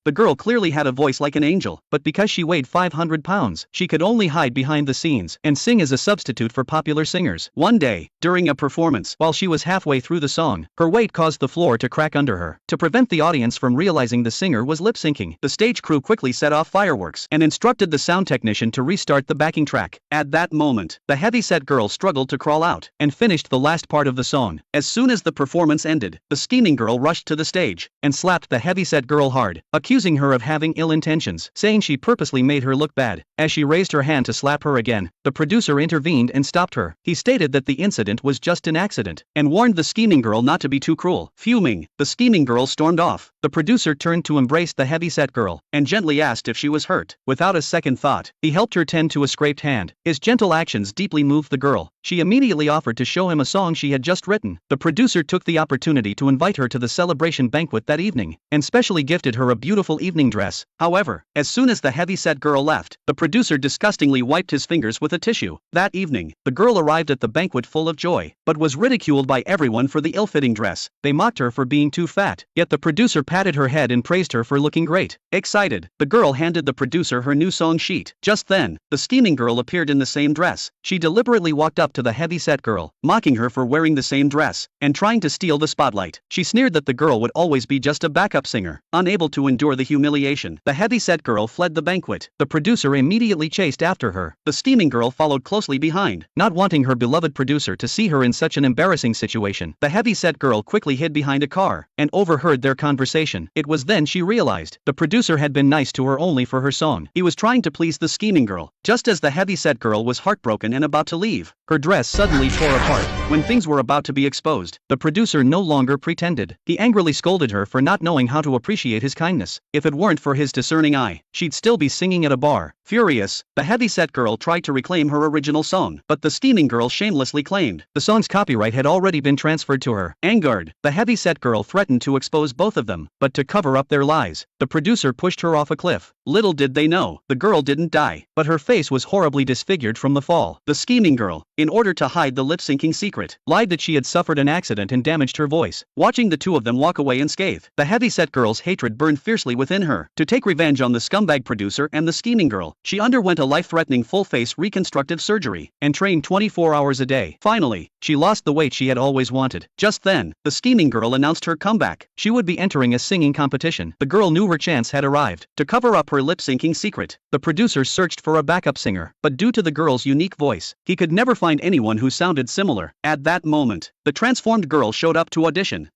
The girl clearly had a voice like an angel, but because she weighed 500 pounds, she could only hide behind the scenes and sing as a substitute for popular singers. One day, during a performance, while she was halfway through the song, her weight caused the floor to crack under her. To prevent the audience from realizing the singer was lip-syncing, the stage crew quickly set off fireworks and instructed the sound technician to restart the backing track. At that moment, the heavyset girl struggled to crawl out and finished the last part of the song. As soon as the performance ended, the scheming girl rushed to the stage and slapped the heavyset girl hard, accusing her of having ill intentions, saying she purposely made her look bad. As she raised her hand to slap her again, the producer intervened and stopped her. He stated that the incident was just an accident and warned the scheming girl not to be too cruel. Fuming, the scheming girl stormed off. The producer turned to embrace the heavyset girl and gently asked if she was hurt. Without a second thought, he helped her tend to a scraped hand. His gentle actions deeply moved the girl. She immediately offered to show him a song she had just written. The producer took the opportunity to invite her to the celebration banquet that evening and specially gifted her a beautiful evening dress. However, as soon as the heavyset girl left, the producer disgustingly wiped his fingers with a tissue. That evening, the girl arrived at the banquet full of joy, but was ridiculed by everyone for the ill-fitting dress. They mocked her for being too fat, yet the producer patted her head and praised her for looking great. Excited, the girl handed the producer her new song sheet. Just then, the scheming girl appeared in the same dress. She deliberately walked up to the heavyset girl, mocking her for wearing the same dress and trying to steal the spotlight. She sneered that the girl would always be just a backup singer. Unable to endure the humiliation, the heavyset girl fled the banquet. The producer immediately chased after her. The scheming girl followed closely behind, not wanting her beloved producer to see her in such an embarrassing situation. The heavyset girl quickly hid behind a car and overheard their conversation. It was then she realized the producer had been nice to her only for her song. He was trying to please the scheming girl. Just as the heavyset girl was heartbroken and about to leave, her dress suddenly tore apart. When things were about to be exposed, the producer no longer pretended. He angrily scolded her for not knowing how to appreciate his kindness. If it weren't for his discerning eye, she'd still be singing at a bar. Furious, the heavyset girl tried to reclaim her original song, but the scheming girl shamelessly claimed the song's copyright had already been transferred to her. Angered, the heavyset girl threatened to expose both of them, but to cover up their lies, the producer pushed her off a cliff. Little did they know, the girl didn't die, but her face was horribly disfigured from the fall. The scheming girl, in order to hide the lip-syncing secret, lied that she had suffered an accident and damaged her voice. Watching the two of them walk away unscathed, the heavyset girl's hatred burned fiercely within her. To take revenge on the scumbag producer and the scheming girl, she underwent a life-threatening full-face reconstructive surgery and trained 24 hours a day. Finally, she lost the weight she had always wanted. Just then, the scheming girl announced her comeback. She would be entering a singing competition. The girl knew her chance had arrived. To cover up her lip-syncing secret, the producer searched for a backup singer, but due to the girl's unique voice, he could never find anyone who sounded similar. At that moment, the transformed girl showed up to audition.